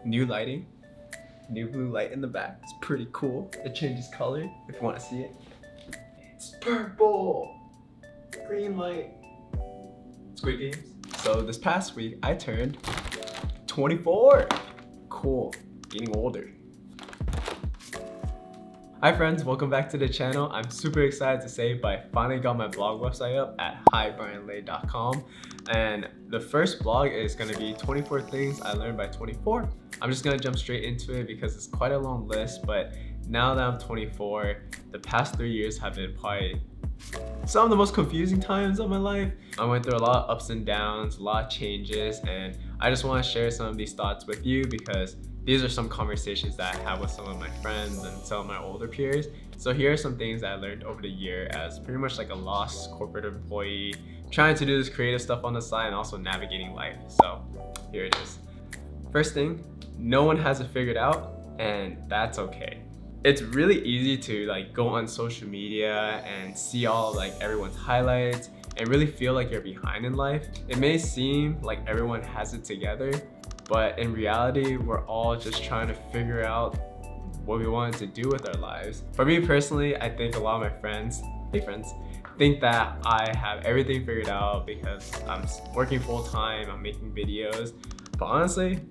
New lighting, new blue light in the back. It's pretty cool. It changes color if you want to see it. It's purple. Green light. Squid Games. So this past week I turned 24. Cool. Getting older. Hi friends, welcome back to the channel. I'm super excited to say, but I finally got my blog website up at hibryanlay.com, and the first blog is going to be 24 things I learned by 24. I'm just going to jump straight into it because it's quite a long list, but now that I'm 24, the past 3 years have been probably some of the most confusing times of my life. I went through a lot of ups and downs, a lot of changes, and I just want to share some of these thoughts with you because these are some conversations that I have with some of my friends and some of my older peers. So here are some things that I learned over the year as pretty much like a lost corporate employee, trying to do this creative stuff on the side and also navigating life. So here it is. First thing, no one has it figured out, and that's okay. It's really easy to like go on social media and see all like everyone's highlights and really feel like you're behind in life. It may seem like everyone has it together, but in reality, we're all just trying to figure out what we wanted to do with our lives. For me personally, I think a lot of my friends, think that I have everything figured out because I'm working full time, I'm making videos. But honestly,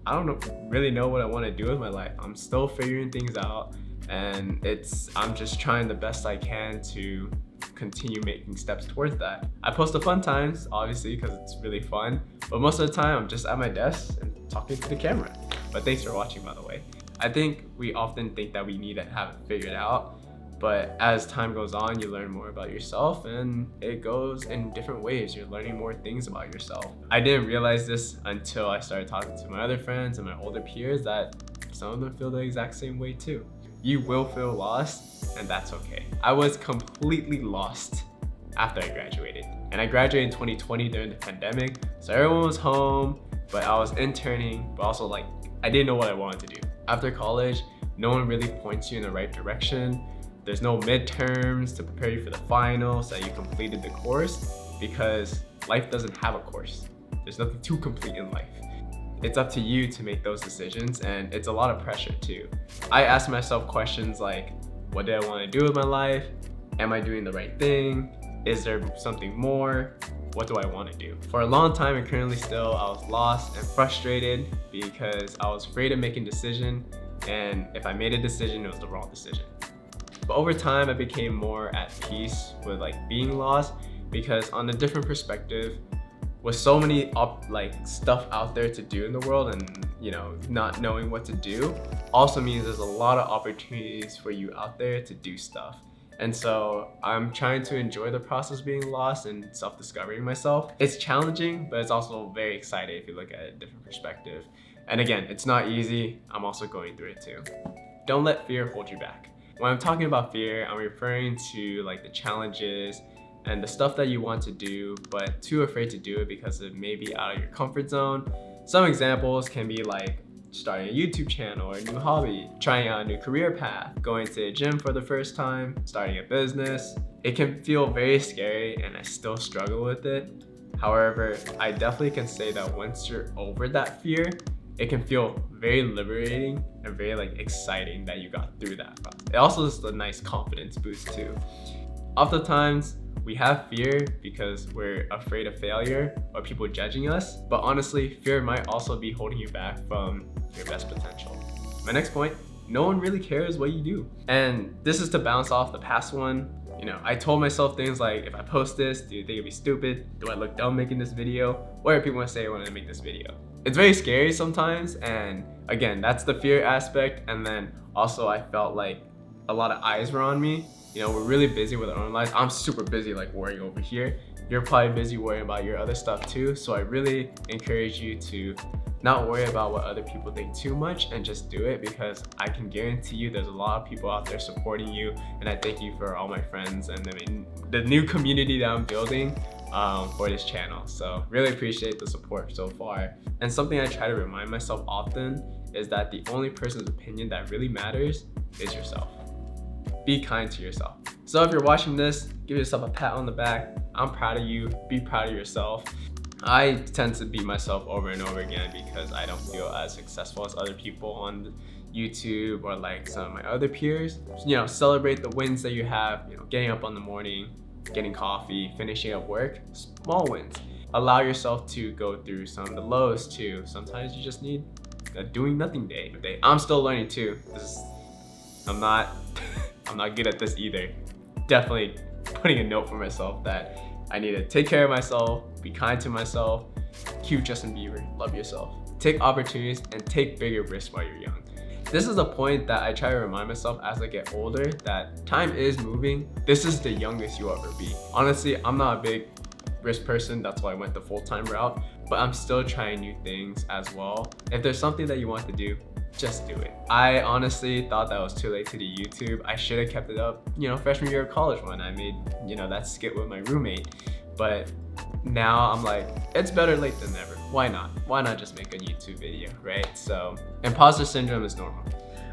I don't really know what I want to do with my life. I'm still figuring things out, and I'm just trying the best I can to continue making steps towards that. I post the fun times, obviously, because it's really fun, but most of the time I'm just at my desk and talking to the camera. But thanks for watching, by the way. I think we often think that we need to have it figured out, but as time goes on, you learn more about yourself, and it goes in different ways. You're learning more things about yourself. I didn't realize this until I started talking to my other friends and my older peers that some of them feel the exact same way too. You will feel lost, and that's okay. I was completely lost after I graduated. And I graduated in 2020 during the pandemic, so everyone was home, but I was interning, but also like, I didn't know what I wanted to do. After college, no one really points you in the right direction. There's no midterms to prepare you for the finals that you completed the course, because life doesn't have a course. There's nothing to complete in life. It's up to you to make those decisions, and it's a lot of pressure too. I ask myself questions like, what do I want to do with my life? Am I doing the right thing? Is there something more? What do I want to do? For a long time, and currently still, I was lost and frustrated because I was afraid of making a decision, and if I made a decision, it was the wrong decision. But over time, I became more at peace with like being lost, because on a different perspective, with so many stuff out there to do in the world, and not knowing what to do also means there's a lot of opportunities for you out there to do stuff. And so I'm trying to enjoy the process of being lost and self-discovering myself. It's challenging, but it's also very exciting if you look at it a different perspective. And again, it's not easy. I'm also going through it too. Don't let fear hold you back. When I'm talking about fear, I'm referring to like the challenges and the stuff that you want to do, but too afraid to do it because it may be out of your comfort zone. Some examples can be like starting a YouTube channel or a new hobby, trying out a new career path, going to a gym for the first time, starting a business. It can feel very scary, and I still struggle with it. However, I definitely can say that once you're over that fear, it can feel very liberating and very exciting that you got through that. It also is a nice confidence boost too. Oftentimes, we have fear because we're afraid of failure or people judging us, but honestly, fear might also be holding you back from your best potential. My next point, no one really cares what you do. And this is to bounce off the past one. I told myself things like, if I post this, do you think it'd be stupid? Do I look dumb making this video? What are people gonna say when I make this video? It's very scary sometimes, and again, that's the fear aspect. And then also I felt like a lot of eyes were on me. We're really busy with our own lives. I'm super busy worrying over here. You're probably busy worrying about your other stuff too. So I really encourage you to not worry about what other people think too much and just do it, because I can guarantee you there's a lot of people out there supporting you. And I thank you for all my friends and the new community that I'm building for this channel. So really appreciate the support so far. And something I try to remind myself often is that the only person's opinion that really matters is yourself. Be kind to yourself. So if you're watching this, give yourself a pat on the back. I'm proud of you. Be proud of yourself. I tend to beat myself over and over again because I don't feel as successful as other people on YouTube or like some of my other peers. You know, celebrate the wins that you have, you know, getting up in the morning, getting coffee, finishing up work, small wins. Allow yourself to go through some of the lows too. Sometimes you just need a doing nothing day. I'm still learning too. I'm not I'm not good at this either. Definitely putting a note for myself that I need to take care of myself, be kind to myself, cue Justin Bieber, love yourself. Take opportunities and take bigger risks while you're young. This is a point that I try to remind myself as I get older, that time is moving. This is the youngest you'll ever be. Honestly, I'm not a big risk person, that's why I went the full-time route, but I'm still trying new things as well. If there's something that you want to do, just do it. I honestly thought that was too late to do YouTube. I should have kept it up, you know, freshman year of college when I made, you know, that skit with my roommate. But now I'm like, it's better late than never. Why not? Why not just make a YouTube video, right? So, imposter syndrome is normal.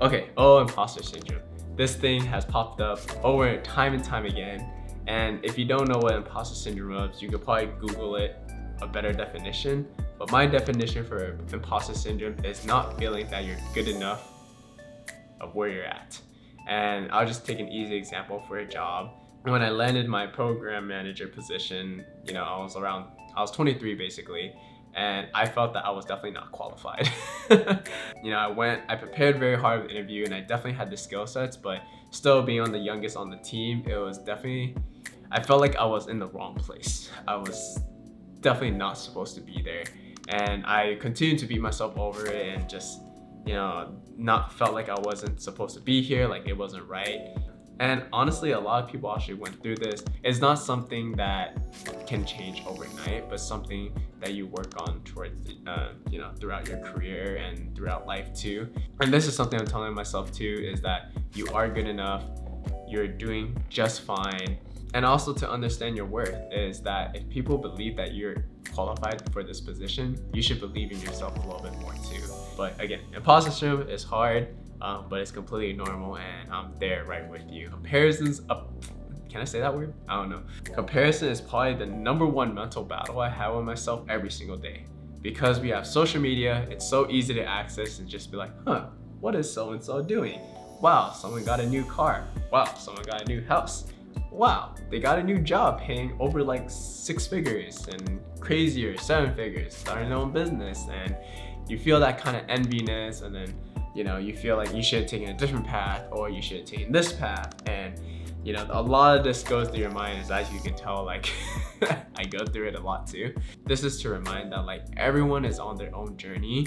Okay, imposter syndrome. This thing has popped up over time and time again. And if you don't know what imposter syndrome is, you could probably Google it, a better definition. But my definition for imposter syndrome is not feeling that you're good enough of where you're at. And I'll just take an easy example for a job. When I landed my program manager position, you know, I was 23 basically, and I felt that I was definitely not qualified. You know, I prepared very hard for the interview, and I definitely had the skill sets, but still being on the youngest on the team, it was definitely, I felt like I was in the wrong place. I was definitely not supposed to be there. And I continued to beat myself over it and just, you know, not felt like I wasn't supposed to be here, like it wasn't right. And honestly, a lot of people actually went through this. It's not something that can change overnight, but something that you work on towards, you know, throughout your career and throughout life too. And this is something I'm telling myself too, is that you are good enough, you're doing just fine. And also to understand your worth is that if people believe that you're qualified for this position, you should believe in yourself a little bit more too. But again, imposter syndrome is hard. But it's completely normal, and I'm there right with you. Comparisons up. Can I say that word? I don't know. Comparison is probably the #1 mental battle I have with myself every single day. Because we have social media, it's so easy to access and just be like, what is so-and-so doing? Wow, someone got a new car. Wow, someone got a new house. Wow, they got a new job paying over like 6 figures and crazier, 7 figures, starting their own business. And you feel that kind of enviness, and then you know, you feel like you should have taken a different path, or you should have taken this path. And, you know, a lot of this goes through your mind, as you can tell, like, I go through it a lot too. This is to remind that like everyone is on their own journey.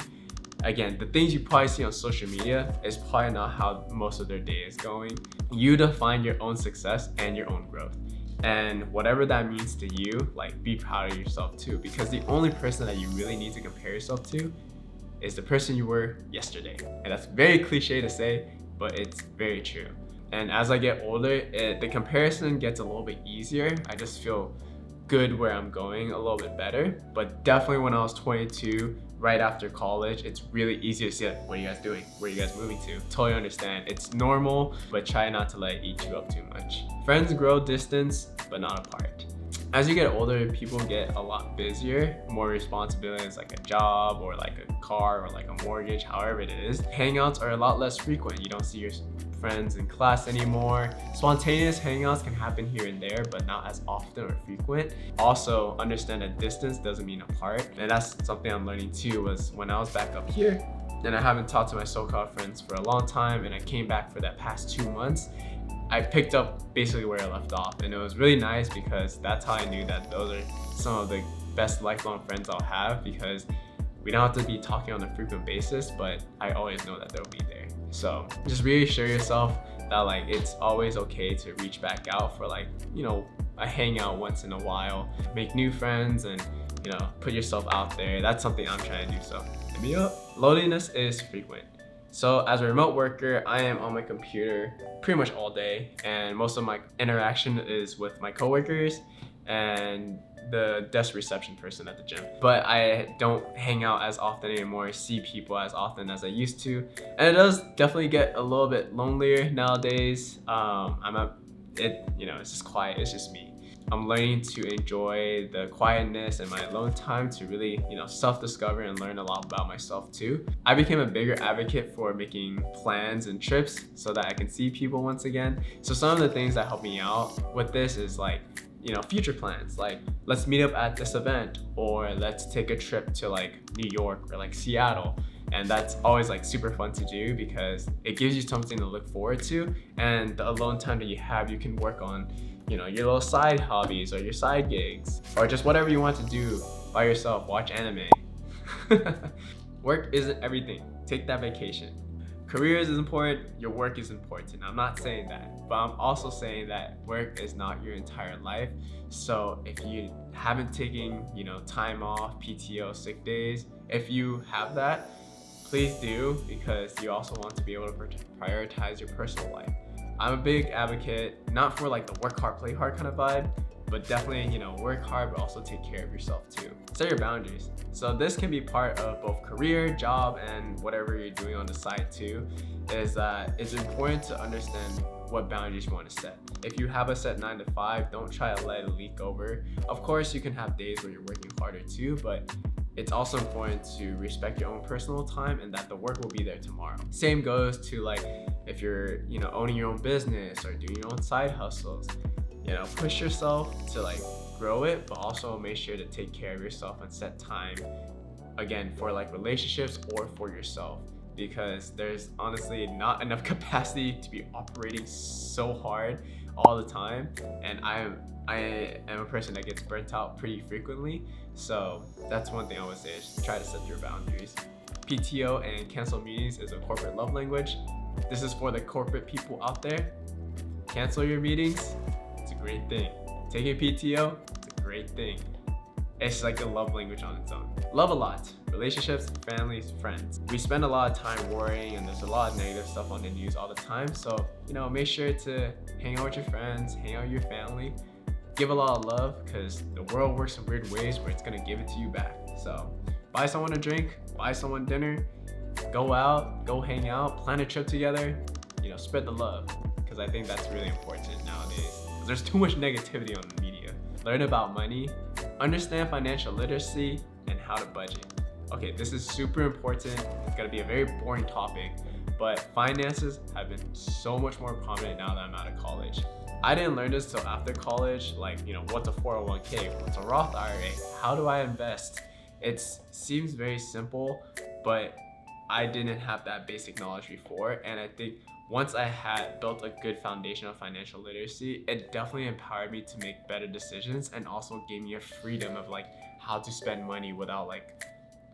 Again, the things you probably see on social media is probably not how most of their day is going. You define your own success and your own growth. And whatever that means to you, like, be proud of yourself too, because the only person that you really need to compare yourself to is the person you were yesterday. And that's very cliche to say, but it's very true. And as I get older, the comparison gets a little bit easier. I just feel good where I'm going, a little bit better. But definitely when I was 22, right after college, it's really easy to see like, what are you guys doing? Where are you guys moving to? Totally understand. It's normal, but try not to let it eat you up too much. Friends grow distance, but not apart. As you get older, people get a lot busier, more responsibilities like a job or like a car or like a mortgage, however it is. Hangouts are a lot less frequent. You don't see your friends in class anymore. Spontaneous hangouts can happen here and there, but not as often or frequent. Also, understand that distance doesn't mean apart. And that's something I'm learning too, was when I was back up here and I haven't talked to my so-called friends for a long time, and I came back for that past 2 months, I picked up basically where I left off, and it was really nice because that's how I knew that those are some of the best lifelong friends I'll have, because we don't have to be talking on a frequent basis, but I always know that they'll be there. So just reassure yourself that like it's always okay to reach back out for like, you know, a hangout once in a while, make new friends, and you know, put yourself out there. That's something I'm trying to do, so hit me up. Loneliness is frequent. So as a remote worker, I am on my computer pretty much all day, and most of my interaction is with my coworkers and the desk reception person at the gym. But I don't hang out as often anymore, see people as often as I used to, and it does definitely get a little bit lonelier nowadays. You know, it's just quiet, it's just me. I'm learning to enjoy the quietness and my alone time to really, self-discover and learn a lot about myself too. I became a bigger advocate for making plans and trips so that I can see people once again. So some of the things that help me out with this is like, future plans, like let's meet up at this event, or let's take a trip to like New York or like Seattle. And that's always like super fun to do because it gives you something to look forward to, and the alone time that you have, you can work on, your little side hobbies or your side gigs or just whatever you want to do by yourself. Watch anime. Work isn't everything. Take that vacation. Careers is important, your work is important. I'm not saying that, but I'm also saying that work is not your entire life. So if you haven't taken, time off, PTO, sick days, if you have that, please do, because you also want to be able to prioritize your personal life. I'm a big advocate, not for like the work hard, play hard kind of vibe, but definitely, work hard, but also take care of yourself too. Set your boundaries. So this can be part of both career, job, and whatever you're doing on the side too, is that it's important to understand what boundaries you want to set. If you have a set 9 to 5, don't try to let it leak over. Of course, you can have days where you're working harder too, but it's also important to respect your own personal time and that the work will be there tomorrow. Same goes to like if you're, owning your own business or doing your own side hustles. Push yourself to like grow it, but also make sure to take care of yourself and set time again for like relationships or for yourself, because there's honestly not enough capacity to be operating so hard all the time. And I am a person that gets burnt out pretty frequently. So that's one thing I would say, is try to set your boundaries. PTO and cancel meetings is a corporate love language. This is for the corporate people out there. Cancel your meetings. It's a great thing. Taking PTO, it's a great thing. It's like a love language on its own. Love a lot. Relationships, families, friends. We spend a lot of time worrying, and there's a lot of negative stuff on the news all the time. So, make sure to hang out with your friends, hang out with your family. Give a lot of love, because the world works in weird ways where it's gonna give it to you back. So buy someone a drink, buy someone dinner, go out, go hang out, plan a trip together, spread the love, because I think that's really important nowadays. There's too much negativity on the media. Learn about money, understand financial literacy, and how to budget. Okay, this is super important. It's gonna be a very boring topic, but finances have been so much more prominent now that I'm out of college. I didn't learn this till after college, like, what's a 401k, what's a Roth IRA, how do I invest? It seems very simple, but I didn't have that basic knowledge before, and I think once I had built a good foundation of financial literacy, it definitely empowered me to make better decisions, and also gave me a freedom of like how to spend money without like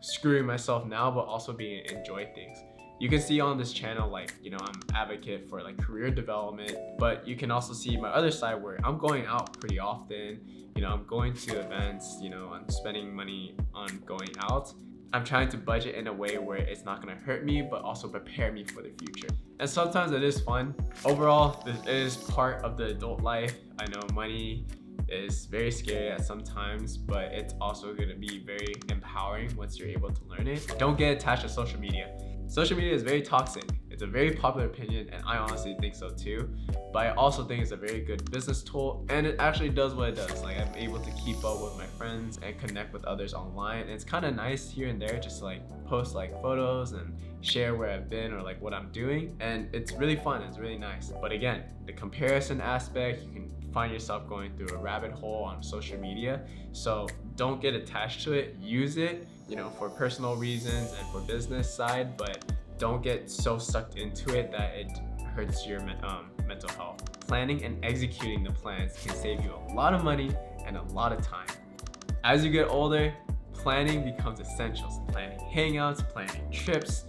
screwing myself now, but also being able to enjoy things. You can see on this channel, like, I'm advocate for like career development, but you can also see my other side where I'm going out pretty often. I'm going to events, I'm spending money on going out. I'm trying to budget in a way where it's not gonna hurt me, but also prepare me for the future. And sometimes it is fun. Overall, this is part of the adult life. I know money is very scary at some times, but it's also gonna be very empowering once you're able to learn it. Don't get attached to social media. Social media is very toxic. It's a very popular opinion, and I honestly think so too. But I also think it's a very good business tool, and it actually does what it does. Like, I'm able to keep up with my friends and connect with others online. And it's kind of nice here and there just to like post like photos and share where I've been or like what I'm doing. And it's really fun, it's really nice. But again, the comparison aspect, you can find yourself going through a rabbit hole on social media. So don't get attached to it. Use it, for personal reasons and for business side, but don't get so sucked into it that it hurts your mental health. Planning and executing the plans can save you a lot of money and a lot of time. As you get older, planning becomes essential. Planning hangouts, planning trips,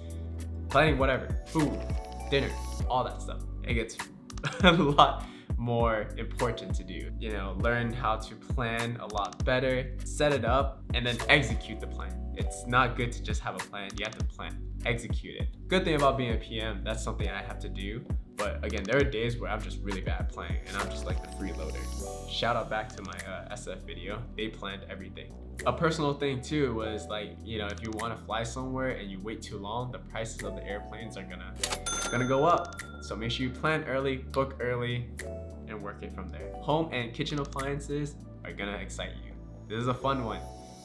planning whatever, food, dinner, all that stuff. It gets a lot more important to do. Learn how to plan a lot better, set it up, and then execute the plan. It's not good to just have a plan. You have to plan, execute it. Good thing about being a PM, that's something I have to do. But again, there are days where I'm just really bad at planning and I'm just like the freeloader. Shout out back to my SF video. They planned everything. A personal thing too was like, if you want to fly somewhere and you wait too long, the prices of the airplanes are gonna go up. So make sure you plan early, book early, and work it from there. Home and kitchen appliances are gonna excite you. This is a fun one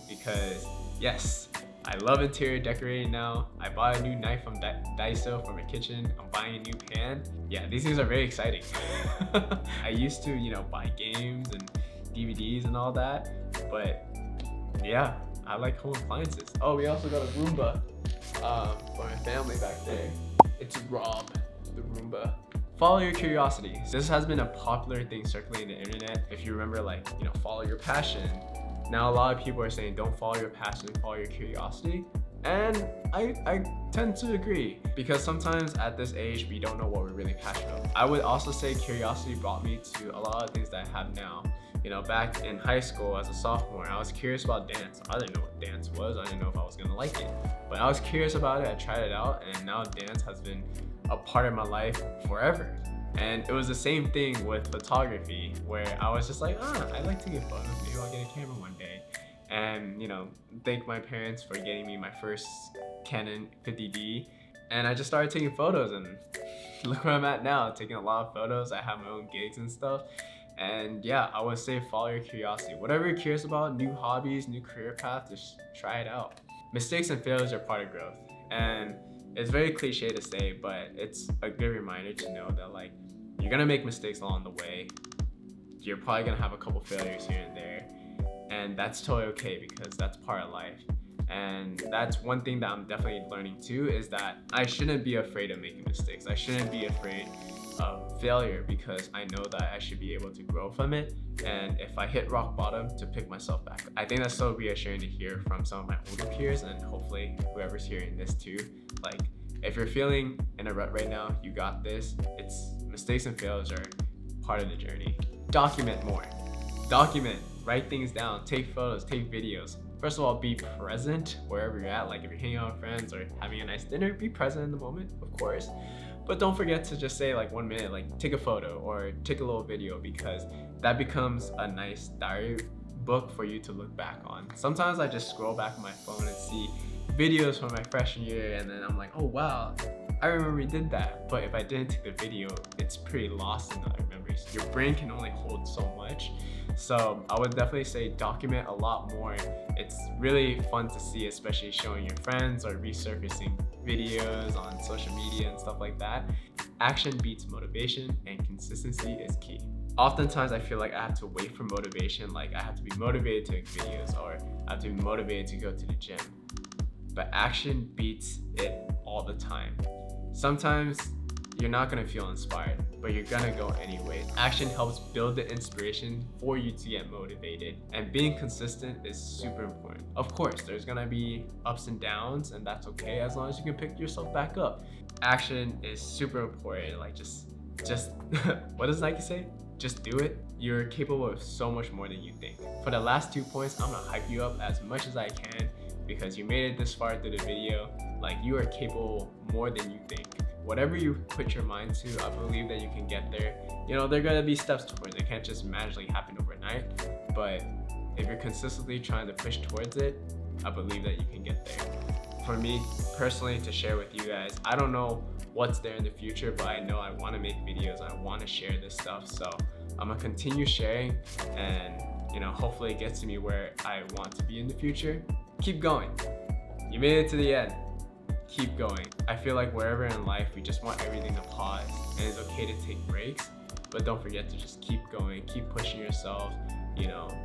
because yes, I love interior decorating now. I bought a new knife from Daiso for my kitchen. I'm buying a new pan. Yeah, these things are very exciting. I used to, buy games and DVDs and all that, but yeah, I like home appliances. Oh, we also got a Roomba for my family back there. It's Rob, the Roomba. Follow your curiosity. This has been a popular thing circulating the internet. If you remember, follow your passion. Now a lot of people are saying don't follow your passion, follow your curiosity. And I tend to agree because sometimes at this age, we don't know what we're really passionate about. I would also say curiosity brought me to a lot of things that I have now. Back in high school as a sophomore, I was curious about dance. I didn't know what dance was. I didn't know if I was gonna like it, but I was curious about it. I tried it out, and now dance has been a part of my life forever. And it was the same thing with photography, where I was just like, I like to get photos. Maybe I'll get a camera one day. And thank my parents for getting me my first Canon 50D. And I just started taking photos, and look where I'm at now, taking a lot of photos. I have my own gigs and stuff. And yeah, I would say follow your curiosity. Whatever you're curious about, new hobbies, new career path, just try it out. Mistakes and failures are part of growth. And it's very cliche to say, but it's a good reminder to know that you're gonna make mistakes along the way. You're probably gonna have a couple failures here and there. And that's totally okay because that's part of life. And that's one thing that I'm definitely learning too, is that I shouldn't be afraid of making mistakes. I shouldn't be afraid of failure because I know that I should be able to grow from it. And if I hit rock bottom, to pick myself back up. I think that's so reassuring to hear from some of my older peers, and hopefully whoever's hearing this too. If you're feeling in a rut right now, you got this. Mistakes and failures are part of the journey. Document more. Document, write things down, take photos, take videos. First of all, be present wherever you're at. If you're hanging out with friends or having a nice dinner, be present in the moment, of course. But don't forget to just say 1 minute, take a photo or take a little video, because that becomes a nice diary book for you to look back on. Sometimes I just scroll back on my phone and see videos from my freshman year, and then I'm like, oh wow, I remember we did that. But if I didn't take the video, it's pretty lost in other memories. Your brain can only hold so much. So I would definitely say document a lot more. It's really fun to see, especially showing your friends or resurfacing videos on social media and stuff like that. Action beats motivation, and consistency is key. Oftentimes I feel like I have to wait for motivation, I have to be motivated to make videos, or I have to be motivated to go to the gym. But action beats it all the time. Sometimes you're not gonna feel inspired, but you're gonna go anyway. Action helps build the inspiration for you to get motivated, and being consistent is super important. Of course, there's gonna be ups and downs, and that's okay as long as you can pick yourself back up. Action is super important. Just what does Nike say? Just do it. You're capable of so much more than you think. For the last 2 points, I'm gonna hype you up as much as I can because you made it this far through the video. You are capable more than you think. Whatever you put your mind to, I believe that you can get there. There are gonna be steps towards it. It can't just magically happen overnight. But if you're consistently trying to push towards it, I believe that you can get there. For me personally, to share with you guys, I don't know what's there in the future, but I know I want to make videos. I want to share this stuff. So I'm gonna continue sharing, and hopefully it gets to me where I want to be in the future. Keep going. You made it to the end. Keep going. I feel like wherever in life, we just want everything to pause, and it's okay to take breaks, but don't forget to just keep going, keep pushing yourself,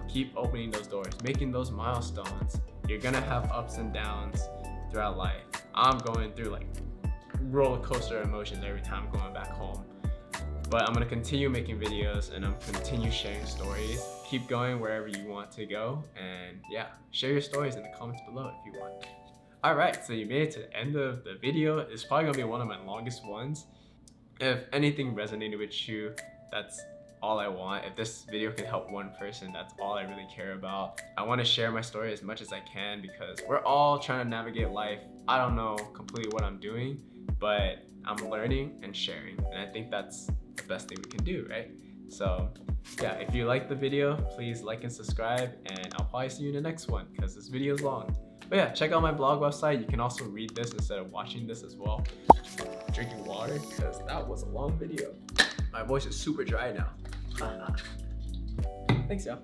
keep opening those doors, making those milestones. You're gonna have ups and downs throughout life. I'm going through roller coaster emotions every time I'm going back home, but I'm gonna continue making videos, and I'm continue sharing stories. Keep going wherever you want to go, and yeah, share your stories in the comments below if you want. Alright, so you made it to the end of the video. It's probably gonna be one of my longest ones. If anything resonated with you, that's all I want. If this video can help one person, that's all I really care about. I want to share my story as much as I can because we're all trying to navigate life. I don't know completely what I'm doing, but I'm learning and sharing, and I think that's the best thing we can do, right? So yeah, if you liked the video, please like and subscribe, and I'll probably see you in the next one because this video is long. But yeah, check out my blog website. You can also read this instead of watching this as well. Drinking water because that was a long video. My voice is super dry now. Thanks, y'all.